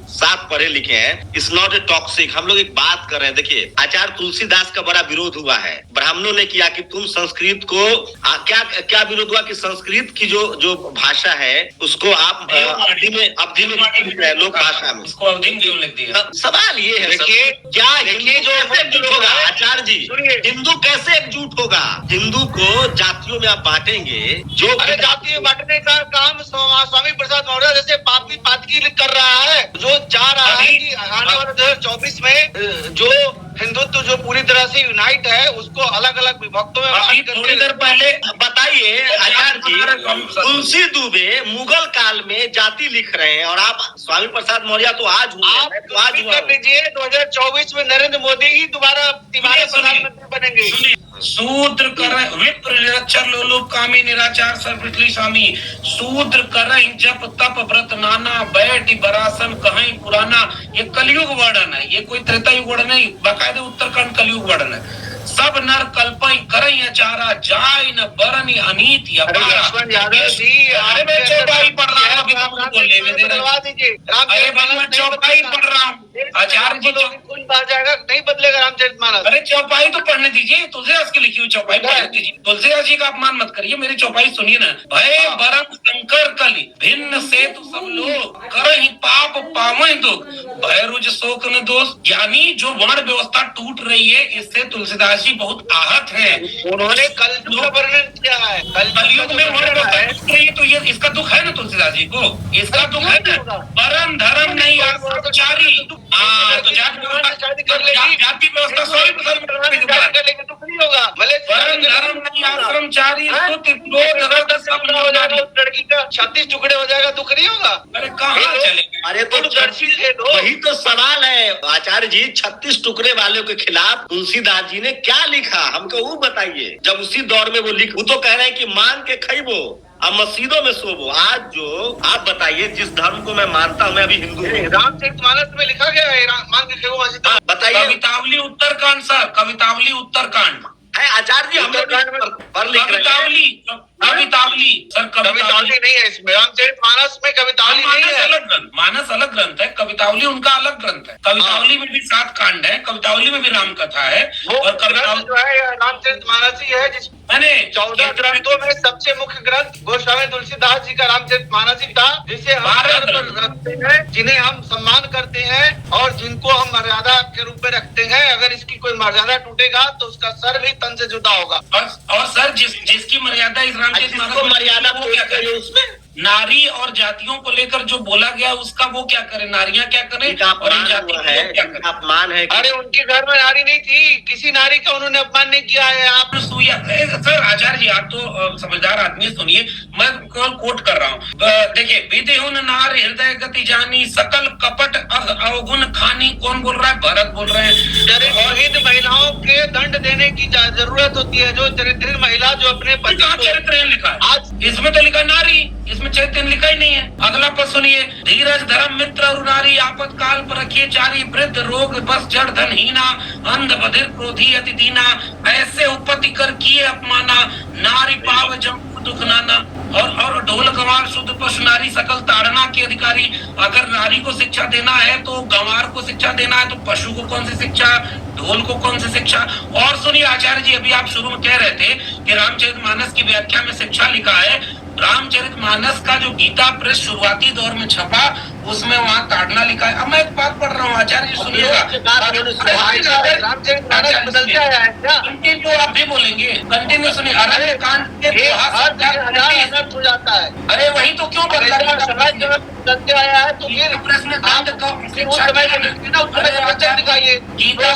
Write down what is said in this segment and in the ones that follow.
साफ पढ़े लिखे हैं। It's not a toxic. हम लोग एक बात कर रहे हैं, देखिए आचार्य तुलसीदास का बड़ा विरोध हुआ है, ब्राह्मणों ने किया कि तुम संस्कृत को क्या क्या विरोध हुआ कि संस्कृत की जो जो भाषा है उसको आप अवधि में लोक भाषा में उसको अवधि में क्यों लिख दिया? सवाल ये है, देखिए क्या हिंदू जो एकजुट होगा आचार्य जी, हिंदू कैसे एकजुट होगा? हिंदू को जातियों में आप बांटेंगे, जो जाति में बांटने का काम स्वामी प्रसाद मौर्य जैसे पापी पातकी कर रहा है, जो चाह रहा है कि आने वाले 2024 में जो हिंदुत्व जो पूरी तरह से यूनाइट है उसको अलग अलग विभक्तों में बांट करके। थोड़ी देर पहले बताइए आचार्य जी, तुलसी दुबे मुगल काल में जाति लिख रहे हैं और आप स्वामी प्रसाद मौर्य तो आज कर लीजिए 2024 में नरेंद्र मोदी ही दोबारा प्रधानमंत्री बनेंगे। शूद्र कर विप्र निरक्षर लोलुप कामी निराचार सर्वपृथ्वी स्वामी, शूद्र कर जप तप व्रत नाना बैठ बरासन कहीं पुराना। ये कलयुग वर्णन है, ये कोई त्रेता युग वर्णन नहीं, बाकायदे उत्तरकांड कलयुग वर्णन है। सब नर कल्पई करई अचारा जाय न बरनी अनीति अपारा। अरे मैं चौपाई पढ़ रहा हूँ, बोलने में दे रहा अरे मैं चौपाई पढ़ रहा हूँ आचार्य जी, जाएगा नहीं बदलेगा रामचरितमानस। अरे चौपाई तो पढ़ने दीजिए, तुलसीदास की लिखी हुई चौपाई पढ़ने दीजिए। तुलसीदास जी का अपमान मत करिए, मेरी चौपाई सुनिए ना। भय बरम शंकर कली भिन्न से तु सब लोग करहि पाप पावै दुख भय रुज शोक न दोष। यानी जो वर्ण व्यवस्था टूट रही है इससे तुलसीदास जी बहुत आहत हैं। उन्होंने कलयुग का वर्णन किया है, कलयुग में वर्ण व्यवस्था टूट रही है तो ये इसका दुख है ना तुलसीदास जी को, इसका दुख है ना। परम धर्म नहीं आचारी, तो जाति व्यवस्था दुख नहीं होगा। परम धर्म नहीं आश्रमचारी लड़की का 36 टुकड़े हो जाएगा, दुख नहीं होगा। अरे कहाँ चलेंगे? अरे तो वही तो सवाल है आचार्य जी, 36 टुकड़े वालों के खिलाफ तुलसीदास जी ने क्या लिखा हमको वो बताइए। जब उसी दौर में वो तो कह रहे हैं कि मांग के खइबो अब मस्जिदों में सोबो। आज जो आप बताइए, जिस धर्म को मैं मानता हूँ, मैं अभी हिंदू हूँ, रामचरितमानस में लिखा गया है मांग के खइबो मस्जिद। बताइए। कवितावली उत्तरकांड सर, कवितावली उत्तरकांड है आचार्य जी, हम पर लिख रहे हैं कवितावली सर, कवितावली नहीं है इसमें, रामचरितमानस में कवितावली नहीं है। अलग ग्रंथ, मानस अलग ग्रंथ है, कवितावली उनका अलग ग्रंथ है। कवितावली में भी 7 कांड है, कवितावली में भी राम कथा है और कवितावली जो है रामचरितमानस ही है, जिस मैंने 14 ग्रंथों में सबसे मुख्य ग्रंथ गोस्वामी तुलसीदास जी का रामचरितमानस ही था, जिसे हम रखते हैं, जिन्हें हम सम्मान करते हैं और जिनको हम मर्यादा के रूप में रखते हैं। अगर इसकी कोई मर्यादा टूटेगा तो उसका सर भी तन से जुदा होगा। और सर जिसकी मर्यादा इस रामचरितमानस मर्यादा वो क्या करे उसमें, नारी और जातियों को लेकर जो बोला गया उसका वो क्या करे, नारियां क्या करें और इन जातियों को क्या करें? अपमान है। अरे उनके घर में नारी नहीं थी, किसी नारी का उन्होंने अपमान नहीं किया है। आप सर आचार्य जी, आप तो समझदार आदमी, सुनिए मैं केवल कोट कर रहा हूँ। देखिए, विदेहुन नार हृदय गति जानी सकल कपट अवगुण खानी। कौन बोल रहा है? भरत बोल रहे हैं। और महिलाओं के दंड देने की जरूरत होती है, जो चरित्र महिला जो अपने पति चरित्र लिखा है, आज इसमें तो लिखा नारी, इसमें चैतन्य लिखा ही नहीं है। अगला पद सुनिए। धीरज धर्म मित्र और नारी आपत काल पर रखिए चारी, वृद्ध रोग बस जड़ धन हीना, अंध बधिर क्रोधी अति दीना, ऐसे उपति कर किए अपमाना, नारी पाव जम दुख नाना। और ढोल गंवार शुद्ध पशु नारी सकल ताड़ना के अधिकारी। अगर नारी को शिक्षा देना है तो गंवार को शिक्षा देना है, तो पशु को कौन सी शिक्षा, ढोल को कौन सी शिक्षा? और सुनिए आचार्य जी, अभी आप शुरू में कह रहे थे कि रामचरितमानस की व्याख्या में शिक्षा लिखा है। रामचरितमानस का जो गीता प्रेस शुरुआती दौर में छपा उसमें वहाँ ताड़ना लिखा है। अब मैं एक बात पढ़ रहा हूँ आचार्य जी, सुनिएगा। कंटिन्यू आप भी बोलेंगे, कंटिन्यू सुनिए। अरण्य कांड के हो जाता है। अरे वही तो क्यों बदला आया है तो ये प्रश्न दिखाइए गीता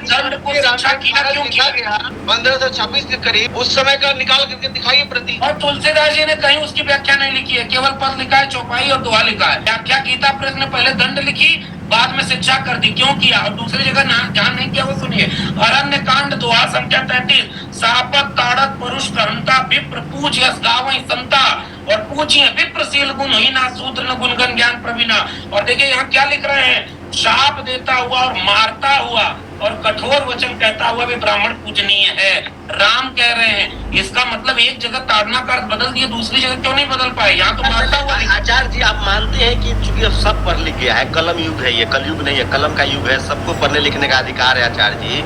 दंड को शिक्षा किया क्यों किया गया 1526 के करीब, उस समय का निकाल करके दिखाइए प्रति। और तुलसीदास जी ने कहीं उसकी व्याख्या नहीं लिखी है, केवल पद लिखा है, चौपाई और दोहा लिखा है। व्याख्या गीता प्रेस ने पहले दंड लिखी, बाद में शिक्षा कर दी। क्यों किया? और दूसरी जगह ध्यान नहीं किया, वो सुनिए। अरण्य कांड दोहा संख्या 33, सापत ताड़त परुष कहंता, विप्र पूज यस गावई संता। और पूछिए विप्रशील गुण ही ना सूत्र न गुणगन ज्ञान प्रवीणा। और देखिए यहाँ क्या लिख रहे हैं, शाप देता हुआ और मारता हुआ और कठोर वचन कहता हुआ भी ब्राह्मण पूजनीय है। राम कह रहे हैं, इसका मतलब एक जगह ताड़ना का अर्थ बदल दिया, दूसरी जगह क्यों नहीं बदल पाए? यहाँ तो मानता हुआ नहीं। आचार्य जी, आप मानते हैं कि चूंकि अब सब पढ़ लिख गया है, कलम युग है, ये कलयुग नहीं है, कलम का युग है, सबको पढ़ने लिखने का अधिकार है। आचार्य जी,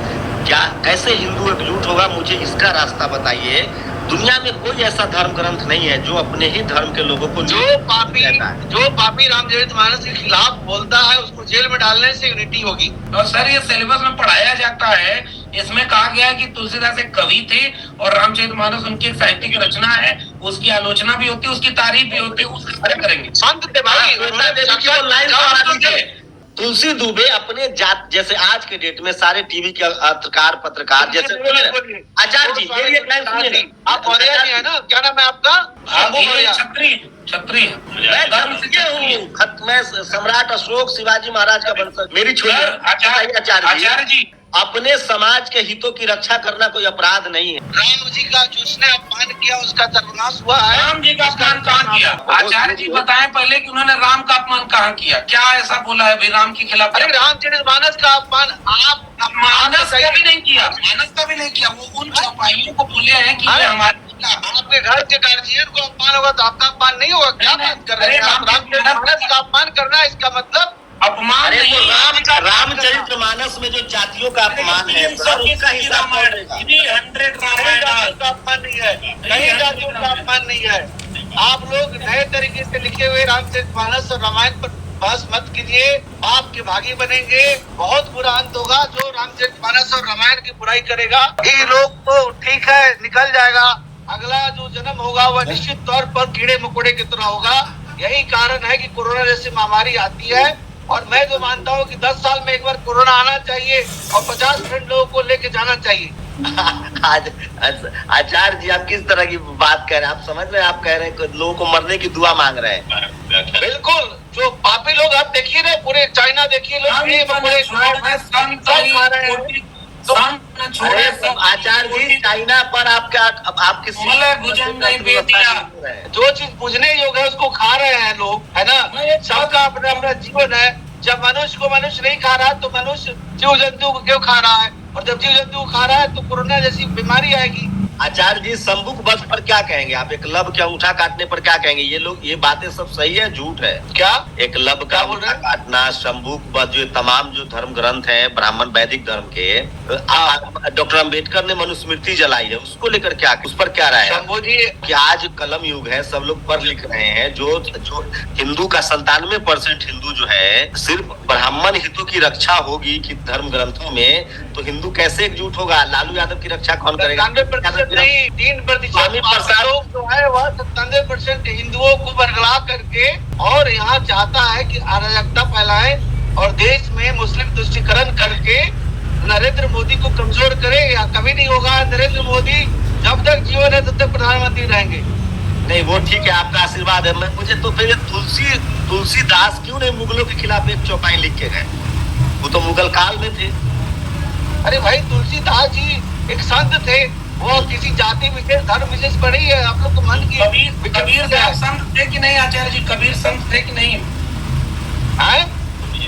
क्या कैसे हिंदू एकजुट होगा? मुझे इसका रास्ता बताइए। दुनिया में कोई ऐसा धर्म ग्रंथ नहीं है जो अपने ही धर्म के लोगों को जो पापी रामचरितमानस के खिलाफ बोलता है उसको जेल में डालने से यूनिटी होगी। और सर, ये सिलेबस में पढ़ाया जाता है, इसमें कहा गया है कि तुलसीदास एक कवि थे और रामचरितमानस उनकी एक साहित्यिक रचना है, उसकी आलोचना भी होती है, उसकी तारीफ भी होती है, उसका कार्य करेंगे। संत थे भाई, तुलसी दुबे अपने जात, जैसे आज के डेट में सारे टीवी के पत्रकार जैसे आचार्य जी, मेरी एक लाइन सुनिए। आप मौर्य जी है ना, क्या नाम है आपका? क्षत्रिय मैं सम्राट अशोक शिवाजी महाराज का वंशज। मेरी छोटी आचार्य जी, अपने समाज के हितों की रक्षा करना कोई अपराध नहीं है। राम जी का जिसने अपमान किया उसका सर्वनाश हुआ है। राम जी का अपमान कहाँ किया? आचार्य जी बताएं पहले कि उन्होंने राम का अपमान कहाँ किया, क्या ऐसा बोला है भाई राम के खिलाफ? अरे रामचरितमानस का अपमान मानस का भी नहीं किया, मानस का भी नहीं किया। वो उन चौपाइयों को बोले हैं कि ये हमारे, आपके घर के गार्जियन को अपमान होगा तो आपका अपमान नहीं होगा? क्या बात कर रहे हैं आप? रामचरितमानस का अपमान करना, इसका मतलब अपमान नहीं। रामचरितमानस में जो जातियों का अपमान है, उसका हिसाब कहीं जातियों का अपमान नहीं है। आप लोग नए तरीके से लिखे हुए रामचरितमानस और रामायण पर बहस मत कीजिए, आप के भागी बनेंगे, बहुत बुरा अंत होगा। जो रामचरितमानस और रामायण की बुराई करेगा, ये लोग तो ठीक है निकल जाएगा, अगला जो जन्म होगा वह निश्चित तौर पर कीड़े मकोड़े की तरह होगा। यही कारण है कि कोरोना जैसी महामारी आती है, और मैं जो मानता हूँ कि 10 साल में एक बार कोरोना आना चाहिए और 50% लोगों को लेके जाना चाहिए। आज आचार्य जी, आप किस तरह की बात कह रहे हैं? आप समझ रहे हैं? आप कह रहे हैं कि लोगों को मरने की दुआ मांग रहे हैं। बिल्कुल, जो पापी लोग आप देखिए ना, पूरे चाइना देखिए लोग आचार्य जी, चाइना पर आपकी जो चीज पूजने योग्य है उसको खा रहे हैं लोग, है ना? सबका अपना अपना जीवन है। जब मनुष्य को मनुष्य नहीं खा रहा तो मनुष्य जीव जंतु को क्यों खा रहा है? और जब जीव जंतु को खा रहा है तो कोरोना जैसी बीमारी आएगी। आचार्य जी, शंभुक वध पर क्या कहेंगे आप? एक लब के अंगूठा काटने पर क्या कहेंगे? ये लोग, ये बातें सब सही है, झूठ है क्या? एक लब का अंगूठा काटना, शंभुक वध, जो तमाम जो धर्म ग्रंथ है ब्राह्मण वैदिक धर्म के, डॉक्टर अम्बेडकर ने मनुस्मृति जलाई है, उसको लेकर क्या, उस पर क्या राय है? शंभू जी, कि आज कलम युग है, सब लोग पढ़ लिख रहे हैं, जो हिंदू का 97% हिंदू जो है, सिर्फ ब्राह्मण हितों की रक्षा होगी कि धर्म ग्रंथों में, तो हिंदू कैसे एकजुट होगा? लालू यादव की रक्षा कौन करेगा? 3% लोग जो है वह 97% हिंदुओं को बरगला करके और यहाँ चाहता है कि अराजकता फैलाए और देश में मुस्लिम तुष्टीकरण करके नरेंद्र मोदी को कमजोर करे। या कभी नहीं होगा। नरेंद्र मोदी जब तक जीवन है तब तक प्रधानमंत्री रहेंगे। नहीं, वो ठीक है, आपका आशीर्वाद है। मुझे तो फिर तुलसीदास क्यों नहीं मुगलों के खिलाफ एक चौपाई लिख के गए? वो तो मुगल काल में थे। अरे भाई, तुलसीदास जी एक संत थे, वो किसी जाति विशेष धर्म विशेष पर नहीं है। आप लोग को मन की कबीर संत थे कि नहीं? आचार्य जी, कबीर संत थे कि नहीं?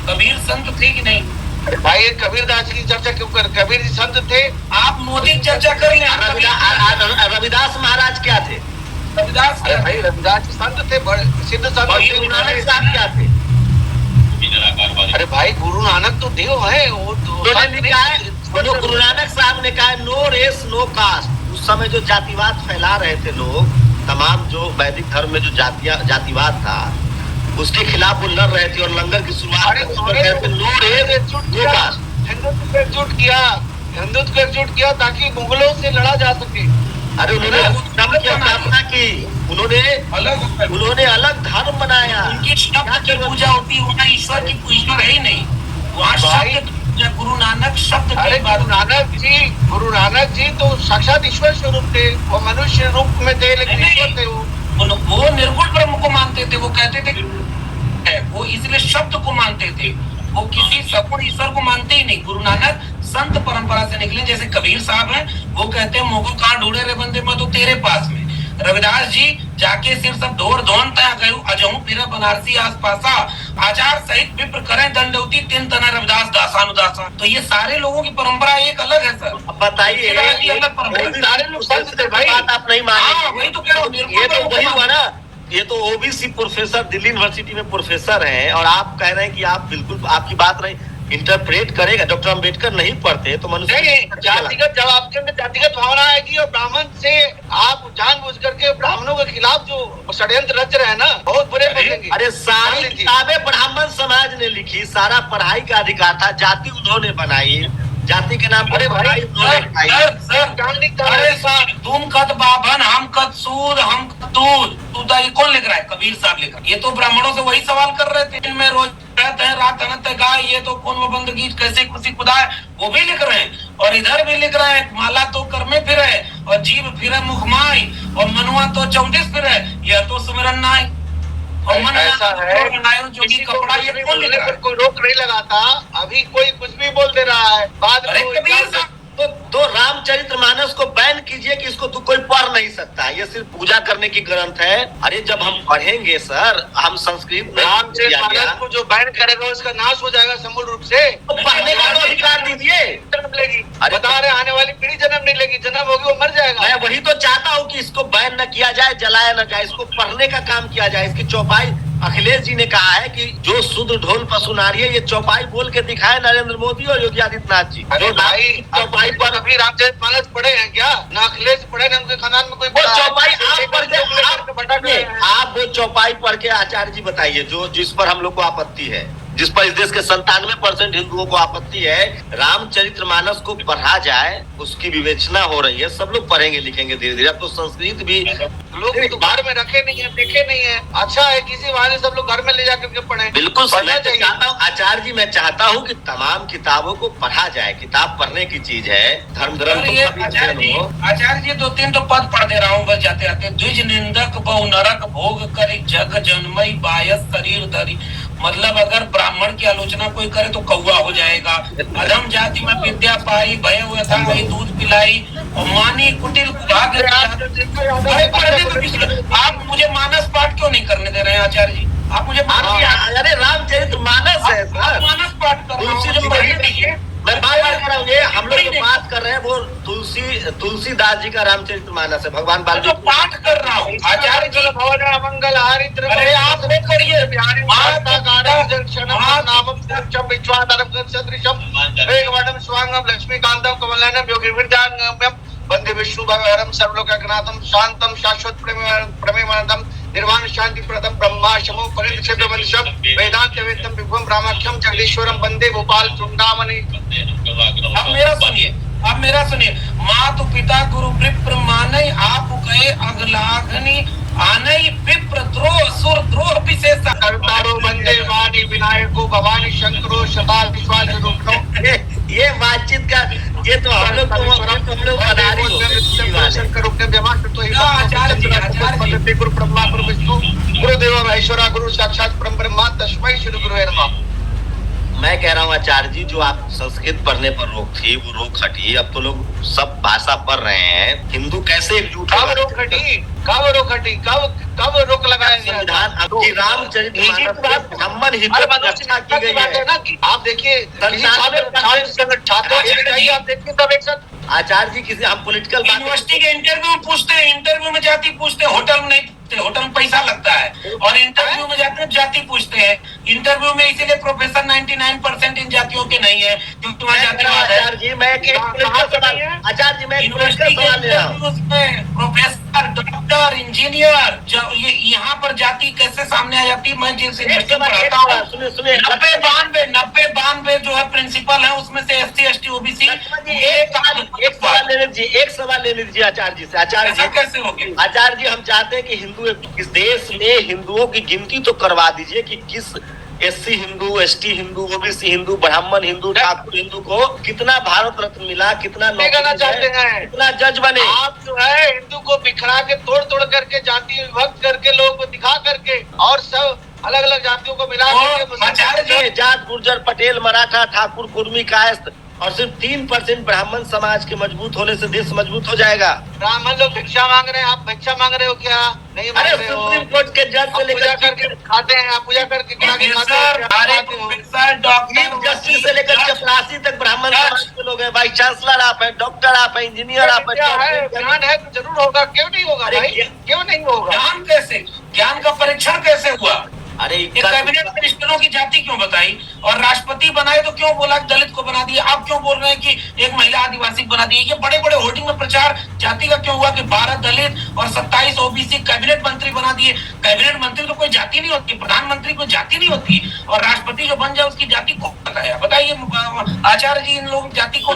कबीर संत थे कि नहीं? अरे भाई, कबीरदास जी की चर्चा क्यों कर? कबीर जी संत थे। आप मोदी की चर्चा कर लें। रविदास महाराज क्या थे? रविदास, अरे भाई, रविदास जी संत थे, बड़े सिद्ध संत थे। गुरु नानक साहब क्या थे? अरे भाई, गुरु नानक तो देव है। वो तो गुरु नानक साहब ने कहा नो रेस नो कास्ट। उस समय जो जातिवाद फैला रहे थे लोग, तमाम जो वैदिक धर्म में जो जातिवाद था, उसके खिलाफ वो लड़ रहे थे और लंगर की शुरुआत हिंदुत्व को एकजुट किया ताकि मुगलों से लड़ा जा सके। अरे उन्होंने स्थापना की, उन्होंने अलग धर्म बनाया। उनकी शब्द की पूजा होती है, वहाँ ईश्वर की पूजा है ही नहीं। वहाँ शब्द, गुरु नानक शब्द। अरे गुरु नानक जी तो साक्षात ईश्वर स्वरूप थे। वो मनुष्य रूप में थे लेकिन ईश्वर थे। वो निर्गुण ब्रह्म को मानते थे। वो कहते थे वो इसलिए शब्द को मानते थे, वो किसी सगुण ईश्वर को मानते ही नहीं। गुरु नानक संत परंपरा से निकले। जैसे कबीर साहब हैं, वो कहते हैं मोगो कहाँ ढूंढे रे बंदे, मैं तो तेरे पास में। रविदास जी जाके सिर सब ढोर धोन तय गयु अजहू फिर बनारसी आस पासा, आचार सहित विप्र करें दंडवती तीन तना रविदास दासानुदासा। तो ये सारे लोगों की परंपरा एक अलग है सर। अब बताइए, अलग परंपरा, सारे लोग संत थे भाई, बात आप नहीं माने। वही तो कह रहा हूँ, ये तो वही हुआ ना, ये तो ओबीसी प्रोफेसर दिल्ली यूनिवर्सिटी में प्रोफेसर हैं और आप कह रहे हैं कि आप बिल्कुल आपकी बात नहीं इंटरप्रेट करेगा। डॉक्टर अम्बेडकर नहीं पढ़ते तो मनुष्य जातिगत, जब आपके अंदर जातिगत भावना आएगी और ब्राह्मण से आप जानबूझ करके ब्राह्मणों के खिलाफ जो षड्यंत्र रच रहे हैं ना, बहुत बुरे बनेंगे। अरे सारी किताबें ब्राह्मण समाज ने लिखी, सारा पढ़ाई का अधिकार था, जाति उन्होंने बनाई, जाति के नाम पर पढ़ाई तुम कद बाभन, हम कद सूद, हम दूध, ये कौन लिख रहा है? कबीर साहब लिख रहा है। ये तो ब्राह्मणों से वही सवाल कर रहे थे, इनमें रोज रहते हैं, रात अनंत गाय, ये तो कौन वो बंद गीत कैसे खुशी खुदा है, वो भी लिख रहे हैं। और इधर भी लिख रहे हैं, माला तो कर में फिरे और जीव फिरे मुखमाई और मनुआ तो 34 फिरे, यह तो सुमिरन नाई। और मन ऐसा है जो भी कपड़ा ये कौन लिख रहा है? कोई रोक नहीं लगाता, अभी कोई कुछ भी बोल दे रहा है। बाद में तो रामचरितमानस को बैन कीजिए कि इसको तो कोई पढ़ नहीं सकता, ये सिर्फ पूजा करने की ग्रंथ है। अरे जब हम पढ़ेंगे सर, हम संस्कृत में रामचरितमानस को जो बैन करेगा उसका नाश हो जाएगा समूल रूप से। तो पढ़ने का अधिकार दीजिए। जन्म लेगी, बता रहे आने वाली पीढ़ी जन्म नहीं लेगी, जन्म होगी वो मर जाएगा। मैं वही तो चाहता हूँ कि इसको बैन न किया जाए, जलाया न जाए, इसको पढ़ने का काम किया जाए। इसकी चौपाई अखिलेश जी ने कहा है कि जो शुद्ध ढोल पशु नारी है, ये चौपाई बोल के दिखाए नरेंद्र मोदी और योगी आदित्यनाथ जी। जो भाई चौपाई पर अभी रामचरितमानस पढ़े हैं क्या? ना अखिलेश पढ़े, ना उनके खानदान में कोई चौपाई आप वो चौपाई पढ़ के आचार्य जी बताइए, जो जिस पर हम लोग को आपत्ति है, जिस पर इस देश के 97% हिंदुओं को आपत्ति है। रामचरितमानस को पढ़ा जाए, उसकी विवेचना हो रही है, सब लोग पढ़ेंगे लिखेंगे धीरे धीरे। अब तो संस्कृत भी लोग तो घर में रखे नहीं है, देखे नहीं है। अच्छा है किसी बहाने सब लोग घर में ले जाकर के पढ़े। बिल्कुल चाहता हूँ आचार्य जी, मैं चाहता हूँ कि तमाम किताबों को पढ़ा जाए। किताब पढ़ने की चीज है, धर्म आचार्य जी 2-3 तो पद पढ़ दे रहा हूँ बस जाते जाते। द्विज निंदक बहु नरक भोग करी, जग जन्मई बायस शरीर धरी। मतलब अगर ब्राह्मण की आलोचना कोई करे तो कौवा हो जाएगा। अधम जाति में विद्या पाई, भय हुए था दूध पिलाई और मानी कुटिल भाग्य। आप मुझे मानस पाठ क्यों नहीं करने दे रहे हैं आचार्य जी? आप मुझे अरे रामचरितमानस है सर, मानस पाठ कर रहा हूँ। मैं बार कर रहा हूँ, हम लोग जो बात कर रहे हैं वो तुलसीदास जी का रामचरितमानस है। भगवान बाल जो पाठ कर रहा हूँ आचार्य जी, मंगल हारित आप करिए लक्ष्मीकांतम कमलानम योगी वंदे विष्णु भगवरम सर्वलोकनाथम शांतम शाश्वत प्रेमानंदम निर्वाण शांति प्रदम ब्रह्मा शमो परिषद वेदांत वेदम विभुम रामाख्यम जगदीश्वरम वंदे गोपाल चुंडामणि। अब मेरा सुनिए, मातु पिता गुरु विप्र मानई, आप गए अगलाघनी आनई, विप्र द्रोह सुर द्रोह विशेष कर्तारो वंदे वाणी विनायको भवानी शंकरो शताल विश्वास रूपनो। ये बातचीत का ये तो हम लोग गुरु ब्रह्मा गुरु विष्णु गुरुदेव महेश्वरा गुरु साक्षात परम ब्रह्मा तस्मै श्री गुरुवे नमः। मैं कह रहा हूँ आचार्य जी, जो आप संस्कृत पढ़ने पर रोक थी वो रोक हटी। अब तो लोग सब भाषा पढ़ रहे हैं। हिंदू कैसे एकजुट कब रोक हटी? कब रोक लगाएंगे? संविधान रामचरितमानस ब्राह्मण हितों की रक्षा की गई है ना। आप देखिए छात्र आप देखिए सब एक साथ। आचार्य जी किसी हम पॉलिटिकल यूनिवर्सिटी के इंटरव्यू में पूछते हैं, इंटरव्यू में जाति पूछते हैं, होटल में नहीं पूछते, होटल में पैसा लगता है। और इंटरव्यू में जाते हैं जाति पूछते हैं। इंटरव्यू में इसीलिए प्रोफेसर 99% इन जातियों के नहीं है क्योंकि तुम्हारा जातिवाद है। आचार्य जी मैं यूनिवर्सिटी के इंटरव्यूज में प्रोफेसर, डॉक्टर, इंजीनियर, ये यहाँ पर जाति कैसे सामने आ जाती है? मैं जिनसे पढ़ाता हूँ 90-92 जो है प्रिंसिपल है, उसमें से SC ST OBC। एक सवाल ले लीजिए आचार्य जी से। आचार्य जी कैसे होगी? आचार्य जी हम चाहते हैं कि हिंदू इस देश में हिंदुओं की गिनती तो करवा दीजिए कि किस SC Hindu, ST Hindu, OBC Hindu, ब्राह्मण हिंदू, ठाकुर हिंदू को कितना भारत रत्न मिला, कितना नौकरी चाहते हैं, कितना जज बने। आप जो है हिंदू को बिखरा के तोड़ करके जाति विभक्त करके लोगों को दिखा करके और सब अलग अलग जातियों को मिला करके जाट, गुर्जर, पटेल, मराठा, ठाकुर, कुर्मी, कायस्थ और सिर्फ 3% ब्राह्मण समाज के मजबूत होने से देश मजबूत हो जाएगा। ब्राह्मण लोग भिक्षा मांग रहे हैं, आप भिक्षा मांग रहे हो क्या? नहीं मांग अरे रहे हो। सुप्रीम कोर्ट के जज से आप पूजा लेकर करके खाते हैं, आप पूजा करके खिला के खाते हैं, क्या खाते हो? चीफ जस्टिस से लेकर चपरासी तक ब्राह्मण समाज के लोग हैं। वाइस चांसलर आप हैं, डॉक्टर आप हैं, इंजीनियर आप हैं। क्या है? ज्ञान है तो जरूर होगा, क्यों नहीं होगा अरे भाई? क्यों नहीं होगा? ज्ञान कैसे, ज्ञान का परीक्षण कैसे हुआ? अरे एक कैबिनेट मिनिस्टरों की जाति क्यों बताई और राष्ट्रपति बनाए तो क्यों बोला कि दलित को बना दिया? आप क्यों बोल रहे हैं कि एक महिला आदिवासी बना दी? ये बड़े बड़े होर्डिंग में प्रचार जाति का क्यों हुआ कि 12 दलित और 27 ओबीसी कैबिनेट मंत्री बना दिए? कैबिनेट मंत्री तो कोई जाति नहीं होती, प्रधानमंत्री कोई जाति नहीं होती, और राष्ट्रपति जो बन जाए उसकी जाति को बताया? बताइए आचार्य जी, इन लोगों की जाति को